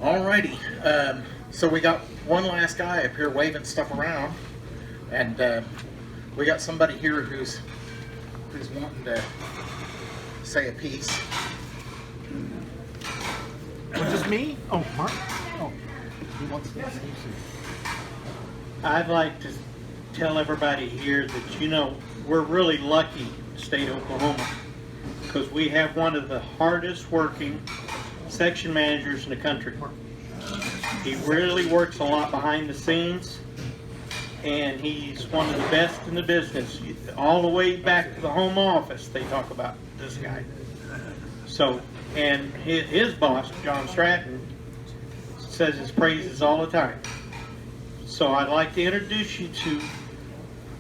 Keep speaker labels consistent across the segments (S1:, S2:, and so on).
S1: Alrighty, so we got one last guy up here waving stuff around, and we got somebody here who's wanting to say a piece.
S2: Just me? Oh, Mark? Oh, he wants to say
S3: I'd like to tell everybody here that, you know, we're really lucky in the state of Oklahoma because we have one of the hardest working section managers in the country. He really works a lot behind the scenes, and he's one of the best in the business. All the way back to the home office, they talk about this guy. So, and his boss, John Stratton, says his praises all the time. So I'd like to introduce you to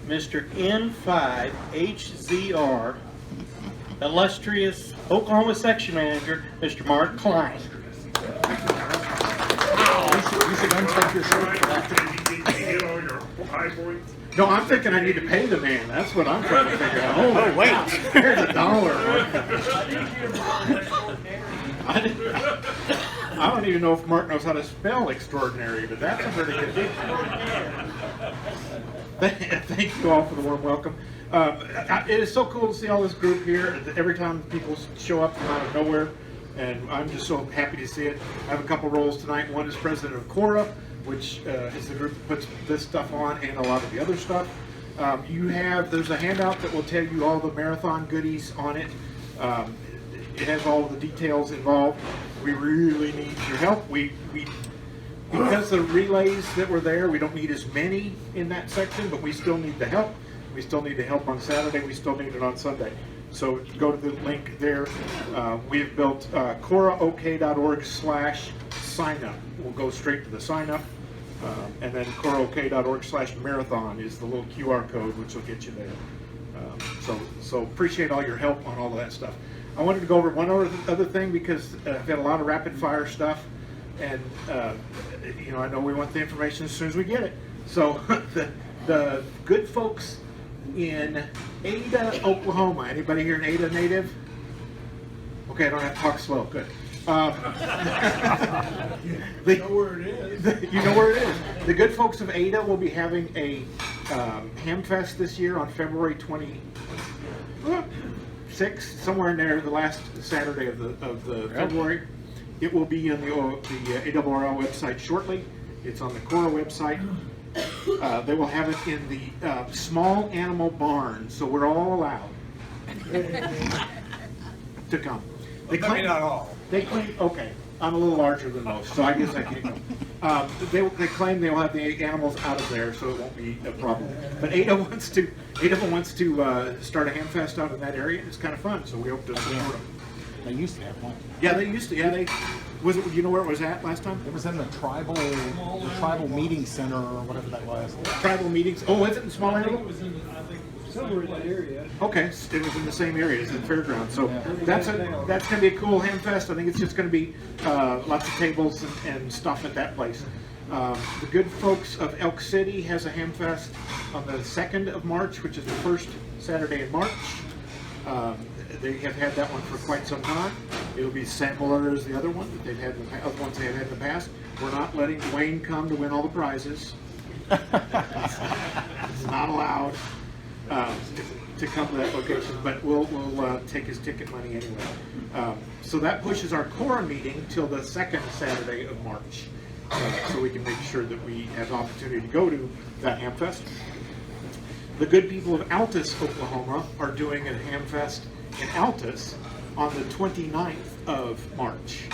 S3: Mr. N5HZR, illustrious Oklahoma section manager, Mr. Mark Klein.
S2: You should untuck your shirt for that.
S4: Did you get all your high points?
S2: No, I'm thinking I need to pay the man. That's what I'm trying to figure out. Oh, wait. Here's $1. I don't even know if Mark knows how to spell extraordinary, but that's a pretty good deal. Thank you all for the warm welcome. It is so cool to see all this group here. Every time people show up from out of nowhere, and I'm just so happy to see it. I have a couple roles tonight. One is president of CORA, which is the group that puts this stuff on and a lot of the other stuff. There's a handout that will tell you all the marathon goodies on it. It has all the details involved. We really need your help. Because the relays that were there, we don't need as many in that section, but we still need the help. We still need the help on Saturday. We still need it on Sunday. So go to the link there. We've built coraok.org/signup. We'll go straight to the sign up. And then coraok.org/marathon is the little QR code, which will get you there. So appreciate all your help on all of that stuff. I wanted to go over one other thing because I've had a lot of rapid fire stuff, and I know we want the information as soon as we get it. So the good folks in Ada, Oklahoma. Anybody here an Ada native? Okay, I don't have to talk slow. Good. You know where it is. You know where it is. The good folks of Ada will be having a Hamfest this year on February 26th, somewhere in there, the last Saturday of the February. It will be on the ARRL website shortly. It's on the CORA website. They will have it in the small animal barn, so we're all allowed to come. They claim, not all. They claim, okay, I'm a little larger than most, so I guess I can't come. They claim they'll have the animals out of there, so it won't be a problem. But Ada wants to start a Hamfest out in that area. It's kind of fun, so we hope to support them.
S5: They used to have one.
S2: Yeah, they used to. Yeah, do you know where it was at last time?
S5: It was in the tribal meeting center or whatever that was.
S2: Tribal meetings. Oh, is it in small animal?
S6: It was in, I think, somewhere in that area.
S2: Okay, it was in the same area as the fairground. So that's going to be a cool Hamfest. I think it's just going to be lots of tables and stuff at that place. The good folks of Elk City has a Hamfest on the 2nd of March, which is the first Saturday in March. They have had that one for quite some time. It'll be similar as the other one that they've had in the other ones they have had in the past. We're not letting Dwayne come to win all the prizes. It's not allowed to come to that location, but we'll take his ticket money anyway. So that pushes our CORA meeting till the 2nd Saturday of March, so we can make sure that we have the opportunity to go to that Hamfest. The good people of Altus, Oklahoma are doing a Hamfest in Altus on the 29th of March.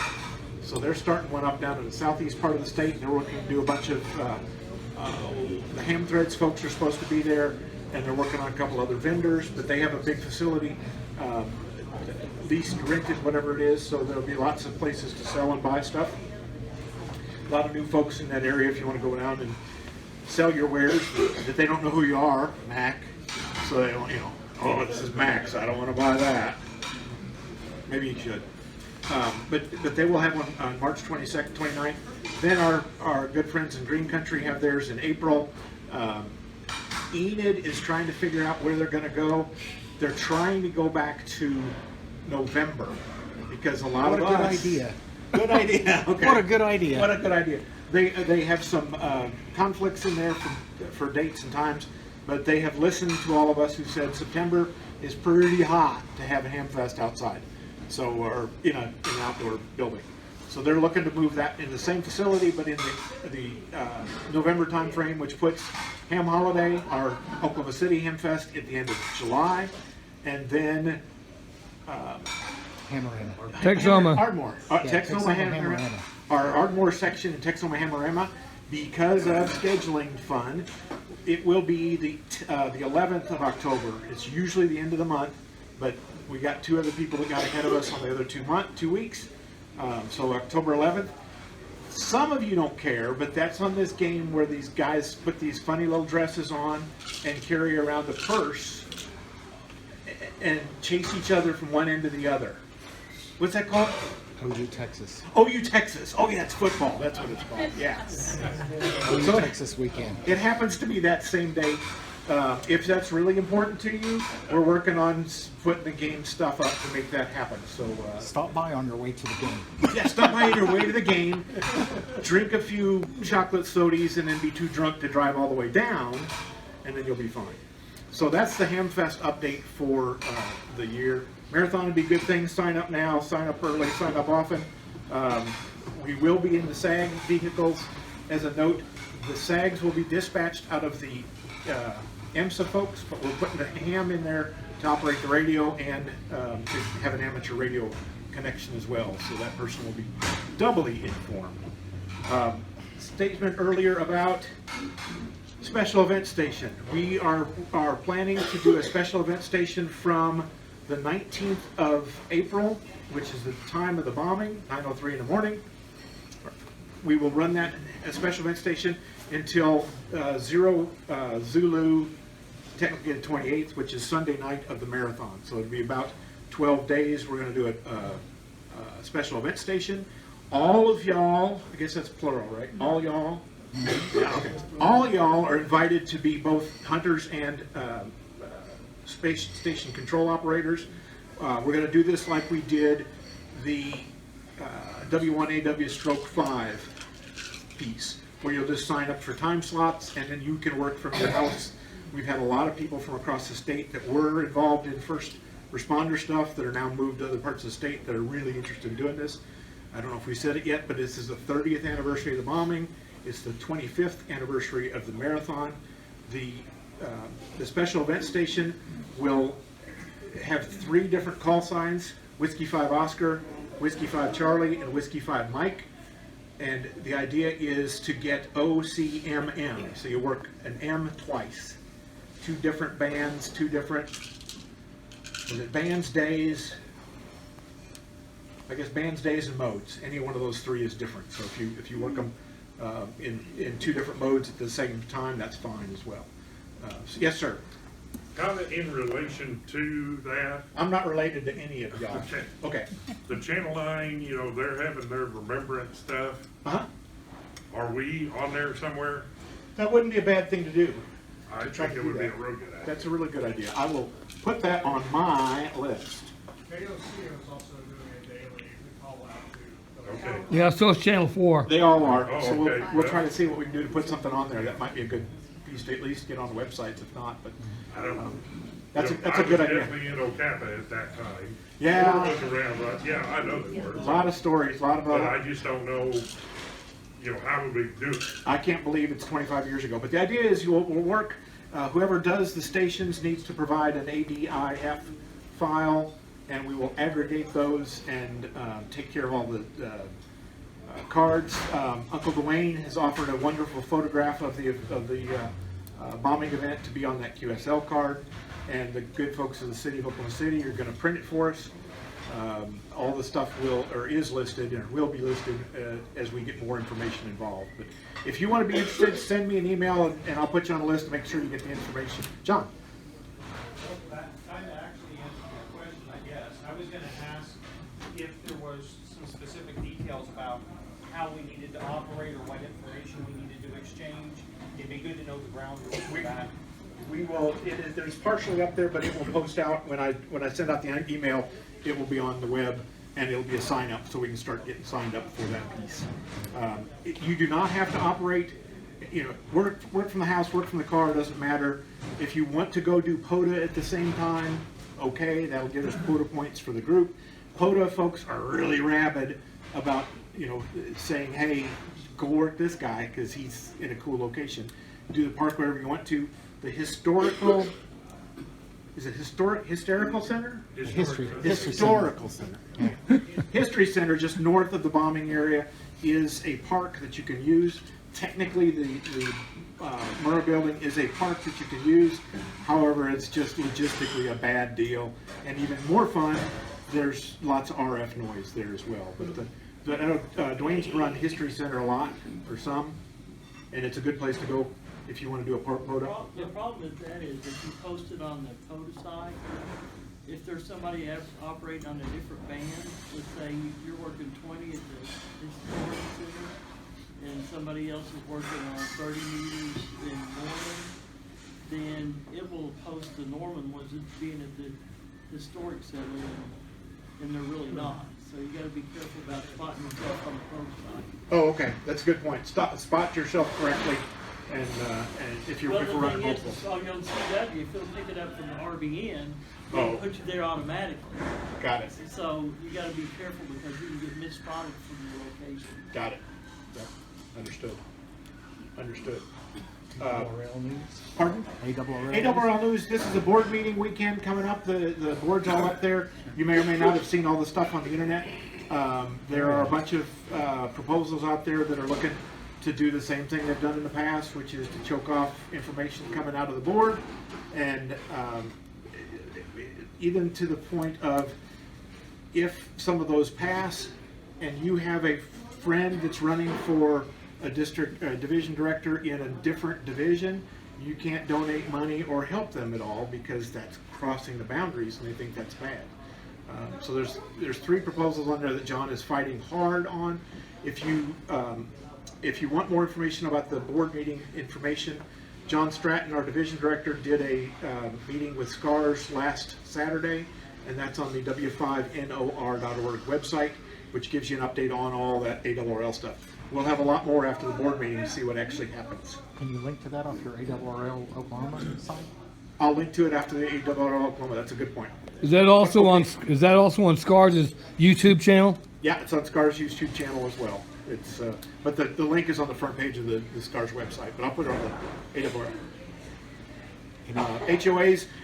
S2: So they're starting one up down in the southeast part of the state, and they're working to do a bunch of, the Ham Threads folks are supposed to be there, and they're working on a couple other vendors, but they have a big facility, leased, rented, whatever it is, so there'll be lots of places to sell and buy stuff. A lot of new folks in that area if you want to go down and sell your wares that they don't know who you are, Mac, so they don't, oh, this is Mac, so I don't want to buy that. Maybe you should. But they will have one on March 22nd, 29th. Then our good friends in Green Country have theirs in April. Enid is trying to figure out where they're going to go. They're trying to go back to November because a lot of us.
S5: What a good idea.
S2: Good idea. Okay.
S5: What a good idea.
S2: What a good idea. They have some conflicts in there for dates and times, but they have listened to all of us who said September is pretty hot to have a Hamfest outside, so or in an outdoor building. So they're looking to move that in the same facility, but in the November timeframe, which puts Ham Holiday, our Oklahoma City Hamfest, at the end of July, and then
S5: Hammerama.
S7: Texoma.
S2: Ardmore. Texoma Hammerama. Our Ardmore section in Texoma Hammerama, because of scheduling fun, it will be the 11th of October. It's usually the end of the month, but we got two other people that got ahead of us on the other 2 weeks. So October 11th. Some of you don't care, but that's on this game where these guys put these funny little dresses on and carry around a purse and chase each other from one end to the other. What's that called?
S5: OU, Texas.
S2: OU, Texas. Oh yeah, it's football. That's what it's called. Yes.
S5: OU,
S2: So
S5: Texas weekend.
S2: it happens to be that same day. If that's really important to you, we're working on putting the game stuff up to make that happen. So
S5: Stop by on your way to the game.
S2: yeah, stop by on your way to the game, drink a few chocolate sodies, and then be too drunk to drive all the way down, and then you'll be fine. So that's the Hamfest update for the year. Marathon would be a good thing. Sign up now, sign up early, sign up often. We will be in the SAG vehicles. As a note, the SAGs will be dispatched out of the EMSA folks, but we're putting the ham in there to operate the radio and to have an amateur radio connection as well, so that person will be doubly informed. Statement earlier about special event station. We are planning to do a special event station from the 19th of April, which is the time of the bombing, 9:03 in the morning. We will run that a special event station until Zero Zulu, technically the 28th, which is Sunday night of the marathon. So it'll be about 12 days. We're going to do a special event station. All of y'all, I guess that's plural, right? All y'all. Yeah, okay. All y'all are invited to be both hunters and space station control operators. We're going to do this like we did the W1AW Stroke 5 piece, where you'll just sign up for time slots and then you can work from your house. We've had a lot of people from across the state that were involved in first responder stuff that are now moved to other parts of the state that are really interested in doing this. I don't know if we said it yet, but this is the 30th anniversary of the bombing. It's the 25th anniversary of the marathon. The special event station will have 3 different call signs: Whiskey 5 Oscar, Whiskey 5 Charlie, and Whiskey 5 Mike. And the idea is to get OCMM, so you work an M twice. 2 different bands, 2 different, was it bands, days? I guess bands, days, and modes. Any one of those 3 is different. So if you work them in 2 different modes at the same time, that's fine as well. So yes, sir.
S4: Kind of in relation to that,
S2: I'm not related to any of y'all.
S4: Okay.
S2: Okay.
S4: the Channel 9, you know, they're having their remembrance stuff.
S2: Uh-huh.
S4: Are we on there somewhere?
S2: That wouldn't be a bad thing to do.
S4: I
S2: try
S4: think
S2: to
S4: it
S2: do
S4: would be a
S2: that.
S4: real good idea.
S2: That's a really good idea. I will put that on my list.
S6: AOC is also doing a daily call out to.
S4: Okay.
S7: Yeah, so is Channel 4.
S2: They all are.
S4: Oh,
S2: So
S4: okay.
S2: we'll try to see what we can do to put something on there. That might be a good piece to at least get on the websites, if not, but
S4: I don't know.
S2: that's
S4: You know,
S2: a good
S4: I was
S2: idea.
S4: definitely in OCAPA at that time.
S2: Yeah.
S4: I was around, but yeah, I know the
S2: A
S4: words.
S2: lot of stories, a lot of,
S4: But I just don't know, you know, how would we do it?
S2: I can't believe it's 25 years ago. But the idea is we'll work, whoever does the stations needs to provide an ADIF file, and we will aggregate those and take care of all the cards. Uncle Dwayne has offered a wonderful photograph of the bombing event to be on that QSL card, and the good folks of the city of Oklahoma City are going to print it for us. All the stuff is listed and will be listed as we get more information involved. But if you want to be interested, send me an email and I'll put you on a list to make sure you get the information. John?
S3: That kind of actually answered your question, I guess. I was going to ask if there was some specific details about how we needed to operate or what information we needed to exchange. It'd be good to know the ground rules for that.
S2: We will. There's partially up there, but it will post out when I send out the email. It will be on the web. and it'll be a sign up, so we can start getting signed up for that piece. You do not have to operate, work from the house, work from the car, doesn't matter. If you want to go do POTA at the same time, okay, that'll give us POTA points for the group. POTA folks are really rabid about, saying, hey, go work this guy because he's in a cool location. Do the park wherever you want to. The hysterical center? Historical center. History center, just north of the bombing area, is a park that you can use. Technically, the Murrah building is a park that you can use. However, it's just logistically a bad deal. And even more fun, there's lots of RF noise there as well. But I know Dwayne's run History Center a lot, or some, and it's a good place to go if you want to do a park POTA.
S8: The problem with that is if you post it on the POTA site, if there's somebody operating on a different band, let's say you're working 20 at the historic center, and somebody else is working on 30 meters in Norman, then it will post the Norman ones as being at the historic center, and they're really not. So you gotta be careful about spotting yourself on the POTA site.
S2: Oh, okay, that's a good point. Spot yourself correctly, and if you're
S8: Well, the
S2: running
S8: thing is,
S2: multiple.
S8: on your CW, if it'll pick it up from the RBN,
S2: Oh.
S8: it'll put you there automatically.
S2: Got it.
S8: So you gotta be careful because you can get misspotted from your location.
S2: Got it. Yep. Understood.
S5: ARL News?
S2: Pardon?
S5: ARL.
S2: ARL News, this is a board meeting weekend coming up. The board's all up there. You may or may not have seen all the stuff on the internet. There are a bunch of proposals out there that are looking to do the same thing they've done in the past, which is to choke off information coming out of the board, and even to the point of if some of those pass and you have a friend that's running for a division director in a different division, you can't donate money or help them at all because that's crossing the boundaries and they think that's bad. So there's 3 proposals on there that John is fighting hard on. If you want more information about the board meeting information, John Stratton, our division director, did a meeting with SCARS last Saturday, and that's on the w5nor.org website, which gives you an update on all that ARL stuff. We'll have a lot more after the board meeting to see what actually happens.
S5: Can you link to that off your ARL Oklahoma site?
S2: I'll link to it after the ARL Oklahoma. That's a good point.
S7: Is that also on SCAR's YouTube channel?
S2: Yeah, it's on SCAR's YouTube channel as well. It's but the link is on the front page of the SCAR's website, but I'll put it on the ARL.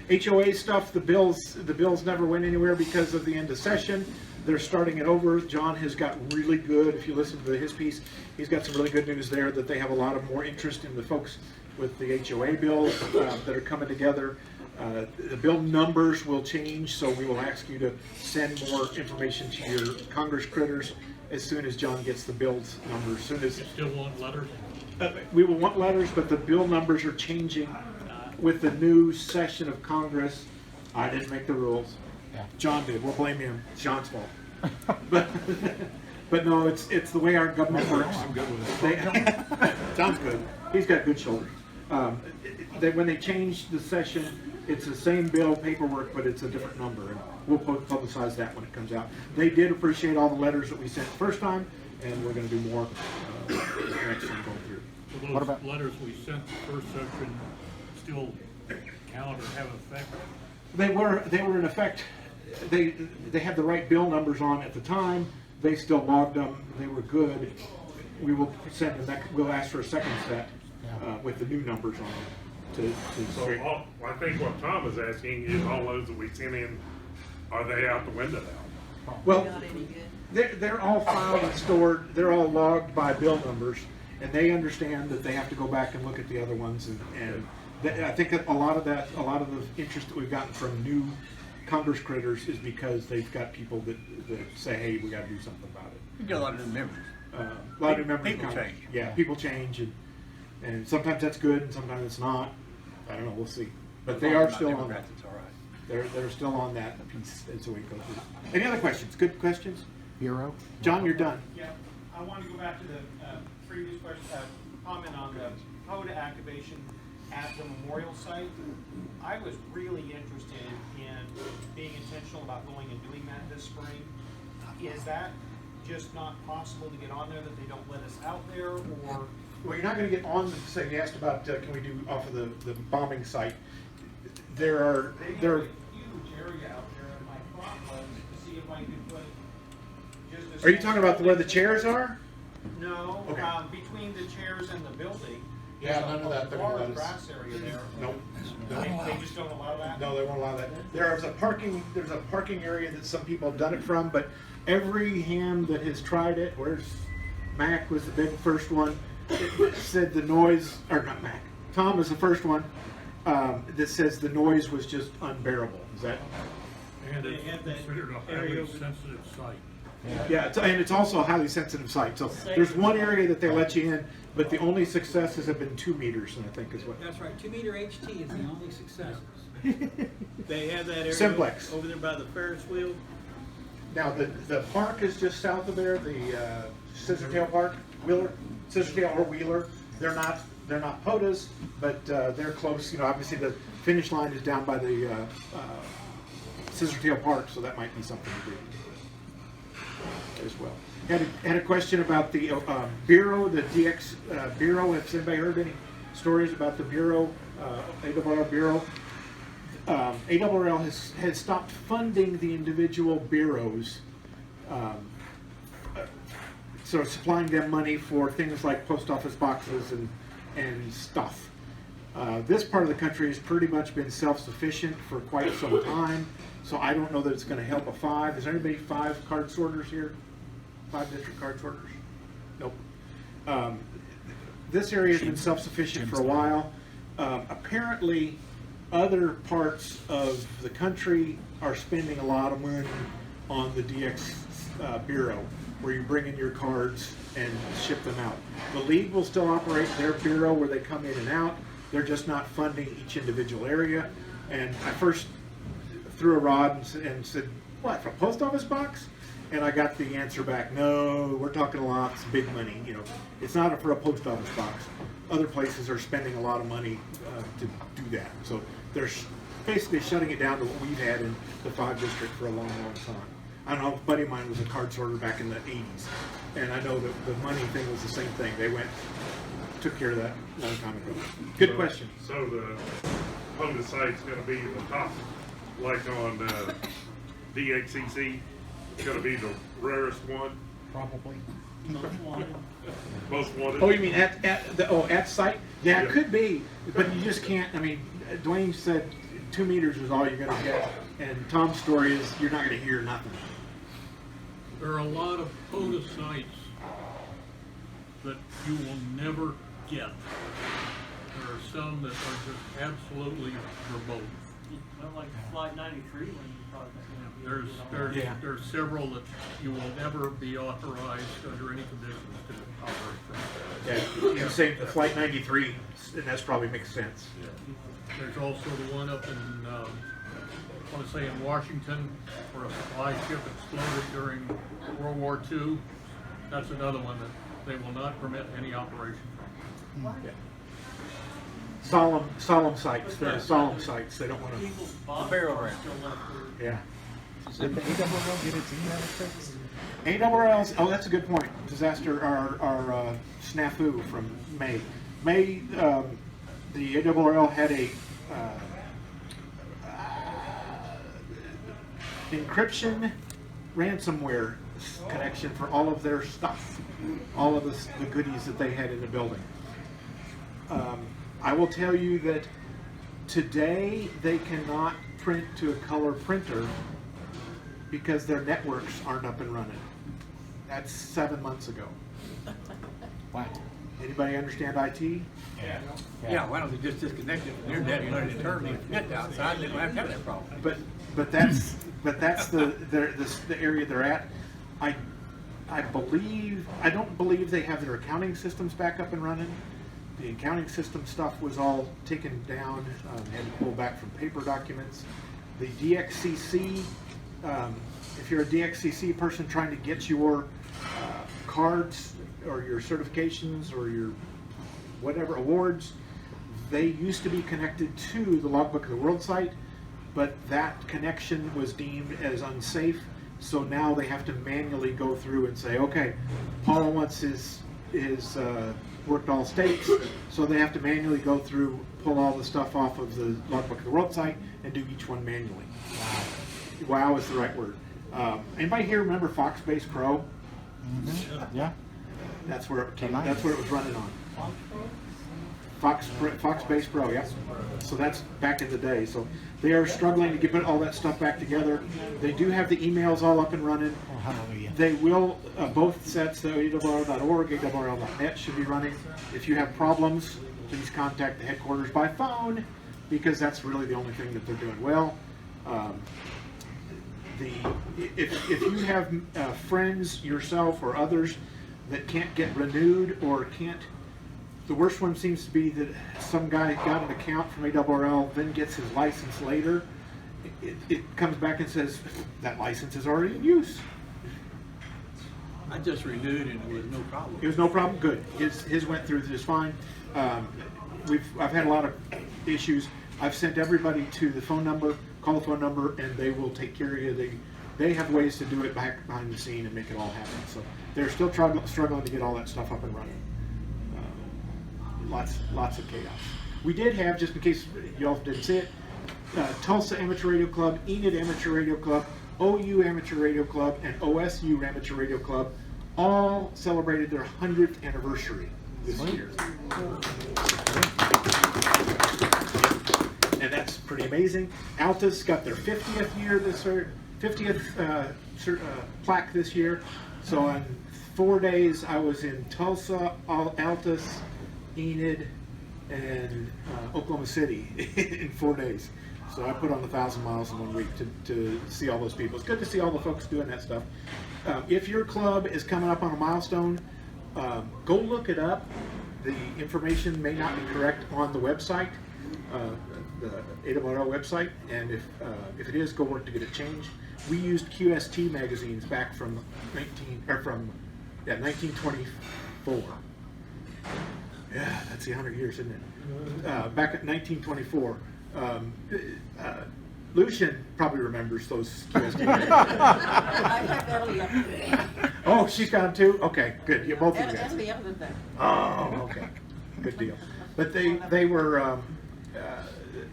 S2: HOA stuff, the bills never went anywhere because of the end of session. They're starting it over. John has got really good, if you listen to his piece, he's got some really good news there that they have a lot of more interest in the folks with the HOA bills that are coming together. The bill numbers will change, so we will ask you to send more information to your Congress critters as soon as John gets the bills numbers. As soon as
S4: Still want letters?
S2: we will want letters, but the bill numbers are changing with the new session of Congress. I didn't make the rules. John did. We'll blame him. It's John's fault. But no, it's the way our government works. I'm good with it. John's good. He's got good shoulders. When they change the session, it's the same bill paperwork, but it's a different number, and we'll publicize that when it comes out. They did appreciate all the letters that we sent the first time, and we're going to do more next time going through.
S4: So
S5: What about-
S4: those letters we sent the first section still count or have effect?
S2: They were in effect. They had the right bill numbers on at the time. They still logged them. They were good. We will send them back. We'll ask for a second set with the new numbers on them.
S4: So I think what Tom is asking is all those that we sent in, are they out the window now?
S2: Well, they're all filed and stored. They're all logged by bill numbers, and they understand that they have to go back and look at the other ones. And I think that a lot of the interest that we've gotten from new Congress critters is because they've got people that say, hey, we got to do something about it.
S9: You get a lot of new members.
S2: A lot of new members.
S9: People change.
S2: Yeah, people change, and sometimes that's good, and sometimes it's not. I don't know. We'll see. But they are still on that.
S9: Democrats, it's all right.
S2: They're still on that piece as we go through. Any other questions? Good questions?
S5: Bureau?
S2: John, you're done.
S6: Yeah, I want to go back to the previous question, comment on the POTA activation at the memorial site. I was really interested in being intentional about going and doing that this spring. is that just not possible to get on there, that they don't let us out there, or?
S2: Well, you're not gonna get on, say, you asked about, can we do off of the bombing site? There are,
S6: They have
S2: there,
S6: a huge area out there, and my thought was to see if I could put just a.
S2: are you talking about where the chairs are?
S6: No,
S2: Okay.
S6: Between the chairs and the building.
S2: Yeah,
S6: there's
S2: none of that.
S6: A large grass area there.
S2: Nope.
S6: They just don't allow that?
S2: No, they won't allow that. There's a parking area that some people have done it from, but every ham that has tried it, where's Mac was the big first one, it said the noise, or not Mac, Tom was the first one, that says the noise was just unbearable. Is that?
S4: And
S6: They
S4: it's
S6: have that
S4: considered a
S6: area
S4: highly
S6: over-
S4: sensitive site.
S2: Yeah, and it's also a highly sensitive site. So there's one area that they let you in, but the only successes have been 2 meters, and I think is what.
S5: That's right, 2 meter HT is the only success.
S3: They have that area
S2: Simplex.
S3: over there by the Ferris wheel.
S2: Now, the park is just south of there, the Scissortail Park, Wheeler, Scissortail or Wheeler. They're not POTAs, but they're close. You know, obviously the finish line is down by the Scissortail Park, so that might be something to do as well. Had a question about the Bureau, the DX Bureau. Has anybody heard any stories about the Bureau, ARRL Bureau? ARRL has stopped funding the individual bureaus, so supplying them money for things like post office boxes and stuff. This part of the country has pretty much been self-sufficient for quite some time, so I don't know that it's going to help a 5. Is there anybody 5 card sorters here? 5 district card sorters? Nope. This area has been self-sufficient for a while. Apparently, other parts of the country are spending a lot of money on the DX Bureau, where you bring in your cards and ship them out. The league will still operate their bureau where they come in and out. They're just not funding each individual area. And I first threw a rod and said, what, for a post office box? And I got the answer back, no, we're talking lots, big money. You know, it's not for a post office box. Other places are spending a lot of money to do that. So they're basically shutting it down to what we've had in the 5 district for a long, long time. I don't know, a buddy of mine was a card sorter back in the 80s. And I know that the money thing was the same thing. They took care of that a long time ago. Good question.
S4: So the POTA site's gonna be the top, like on DXCC, it's gonna be the rarest one,
S5: Probably.
S8: Most wanted.
S4: most wanted.
S2: Oh, you mean at site? Yeah, it
S4: Yeah.
S2: could be, but you just can't. I mean, Dwayne said 2 meters is all you're going to get, and Tom's story is you're not going to hear nothing.
S10: There are a lot of POTA sites that you will never get. There are some that are just absolutely remote.
S8: Well, like Flight 93 when you probably.
S10: There's several that you will never be authorized under any conditions to operate from.
S2: Yeah, you say the Flight 93, and that's probably makes sense.
S10: There's also the one up in, I want to say in Washington, where a supply ship exploded during World War II. That's another one that they will not permit any operation from.
S2: Yeah. Solemn sites. They're solemn sites. They don't want to.
S8: People's bodies
S9: barrel
S8: are
S9: round.
S8: still left there.
S2: Yeah.
S5: Did the ARRL get its email fixed?
S2: ARRL's, oh, that's a good point. Disaster, our snafu from May. May, the ARRL had a encryption ransomware connection for all of their stuff, all of the goodies that they had in the building. I will tell you that today they cannot print to a color printer because their networks aren't up and running. That's 7 months ago.
S5: Wow.
S2: Anybody understand IT?
S9: Yeah, why don't they just disconnect it from the internet and let it turn and connect outside, and they don't have to have that problem.
S2: But that's the area they're at. I don't believe they have their accounting systems back up and running. The accounting system stuff was all taken down, had to pull back from paper documents. The DXCC, if you're a DXCC person trying to get your cards or your certifications or your whatever awards, they used to be connected to the Logbook of the World site, but that connection was deemed as unsafe, So now they have to manually go through and say, okay, Paul wants his worked all states, so they have to manually go through, pull all the stuff off of the Logbook of the World site and do each one manually. Wow is the right word. Anybody here remember Fox-based Pro?
S5: Yeah.
S2: That's where it came.
S5: Nice.
S2: That's where it was running on. Fox-based Pro, yeah. So that's back in the day. So they are struggling to get all that stuff back together. They do have the emails all up and running.
S5: Oh, hallelujah.
S2: They will, both sets, though, awrl.org, awrl.net should be running. If you have problems, please contact the headquarters by phone, because that's really the only thing that they're doing well. If you have friends, yourself, or others that can't get renewed or can't, the worst one seems to be that some guy got an account from ARRL, then gets his license later. It comes back and says, that license is already in use.
S9: I just renewed and it was no problem.
S2: It was no problem, good. His went through just fine. I've had a lot of issues. I've sent everybody to the phone number, call the phone number, and they will take care of you. They have ways to do it back behind the scene and make it all happen. So they're still struggling to get all that stuff up and running. Lots of chaos. We did have, just in case y'all didn't see it, Tulsa Amateur Radio Club, Enid Amateur Radio Club, OU Amateur Radio Club, and OSU Amateur Radio Club all celebrated their 100th anniversary this year. And that's pretty amazing. Altus got their 50th year this year, 50th plaque this year. So on 4 days, I was in Tulsa, Altus, Enid, and Oklahoma City in 4 days. So I put on 1,000 miles in 1 week to see all those people. It's good to see all the folks doing that stuff. If your club is coming up on a milestone, go look it up. The information may not be correct on the website, the ARRL website, and if it is, go work to get it changed. We used QST magazines back from 1924. Yeah, that's the 100 years, isn't it? Back at 1924. Lucian probably remembers those QST magazines.
S11: I have Ellie up there.
S2: Oh, she's got them too? Okay, good. You both of you guys.
S11: Ellie up there.
S2: Oh, okay. Good deal. But they were,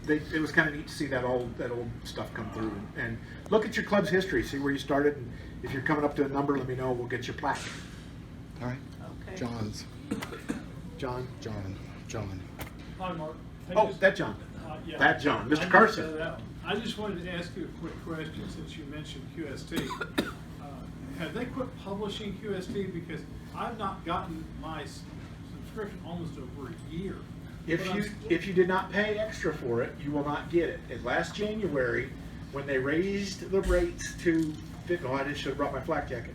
S2: it was kind of neat to see that old stuff come through. And look at your club's history, see where you started. And if you're coming up to a number, let me know. We'll get your plaque.
S5: All right.
S11: Okay.
S5: John's.
S2: John?
S5: John.
S10: Hi, Mark.
S2: Oh, that John.
S10: Yeah.
S2: That John. Mr. Carson.
S10: I just wanted to ask you a quick question since you mentioned QST. Have they quit publishing QST? Because I've not gotten my subscription almost over a year.
S2: If you did not pay extra for it, you will not get it. And last January, when they raised the rates to, oh, I should have brought my flak jacket.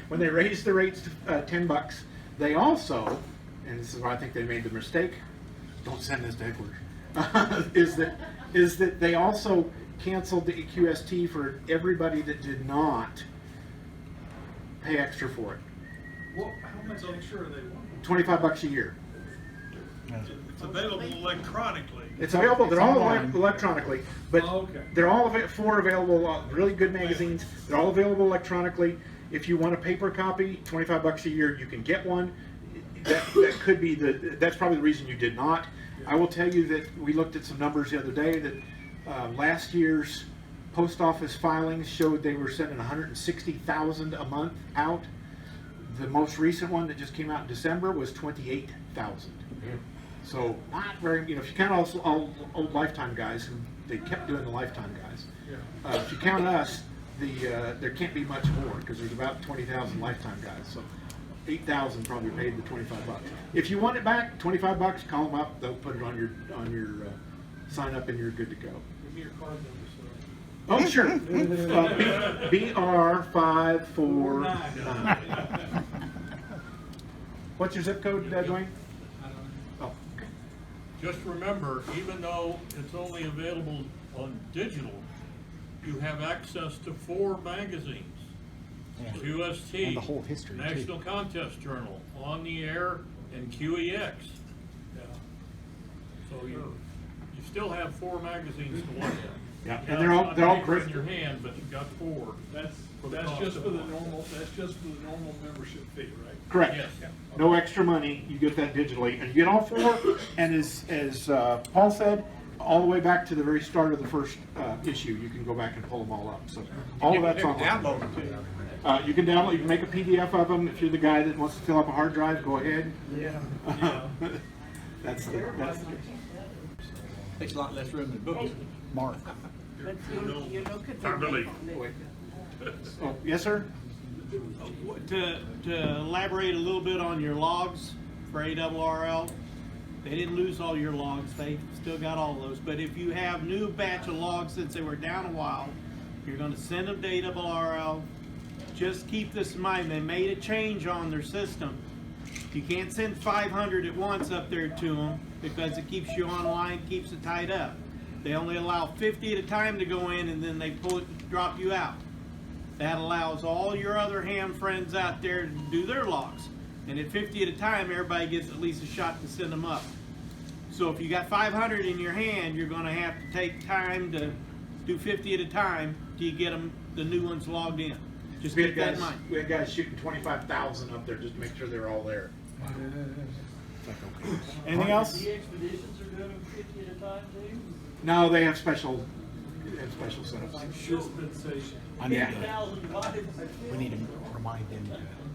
S2: When they raised the rates to $10, they also, and this is where I think they made the mistake, don't send this to headquarters, is that they also canceled the QST for everybody that did not pay extra for it.
S10: Well, how much extra are they wanting?
S2: $25 a year.
S10: It's available electronically.
S2: It's available. They're all electronically, but
S10: okay.
S2: they're all available. Really good magazines. They're all available electronically. If you want a paper copy, $25 a year, you can get one. That could be that's probably the reason you did not. I will tell you that we looked at some numbers the other day that last year's post office filings showed they were sending 160,000 a month out. The most recent one that just came out in December was 28,000. So not very, if you count all old Lifetime guys, who they kept doing the Lifetime guys. If you count us, there can't be much more because there's about 20,000 Lifetime guys. So 8,000 probably paid the $25. If you want it back, $25, call them up. They'll put it on your sign up and you're good to go.
S10: Give me your card number, sir.
S2: Oh, sure. BR549. What's your zip code, Dwayne? Oh, okay.
S10: Just remember, even though it's only available on digital, you have access to 4 magazines.
S5: Yeah.
S10: QST,
S5: And the whole history, too.
S10: National Contest Journal, On the Air, and QEX. Yeah. So you still have 4 magazines to look at.
S2: Yeah,
S10: You
S2: and
S10: got
S2: they're all
S10: paper
S2: great.
S10: in your hand, but you got 4.
S12: That's
S10: For the
S12: that's
S10: cost
S12: just
S10: of
S12: for the
S10: one.
S12: normal, that's just for the normal membership fee, right?
S2: Correct.
S10: Yes.
S2: No extra money. You get that digitally, and you get all 4. And as Paul said, all the way back to the very start of the first issue, you can go back and pull them all up. So all of that's
S9: You
S2: on.
S9: can download them too.
S2: You can download. You can make a PDF of them. If you're the guy that wants to fill up a hard drive, go ahead.
S12: Yeah.
S2: That's the.
S9: Takes a lot less room than books.
S5: Mark.
S11: But you look at the.
S4: I believe.
S2: Oh, yes, sir.
S3: To elaborate a little bit on your logs for ARRL, they didn't lose all your logs, they still got all those. But if you have new batch of logs since they were down a while, you're gonna send them to ARRL. Just keep this in mind, they made a change on their system. You can't send 500 at once up there to them because it keeps you online, keeps it tied up. They only allow 50 at a time to go in, and then they drop you out. That allows all your other ham friends out there to do their logs. And at 50 at a time, everybody gets at least a shot to send them up. So if you got 500 in your hand, you're gonna have to take time to do 50 at a time till you get them, the new ones logged in. Just keep that in mind.
S2: We had guys shooting 25,000 up there just to make sure they're all there. Anything else?
S8: The expeditions are doing them 50 at a time too?
S2: No, they have special setups.
S12: Dispensation.
S5: I need to,
S8: 50,000 divided by
S5: we need to remind them to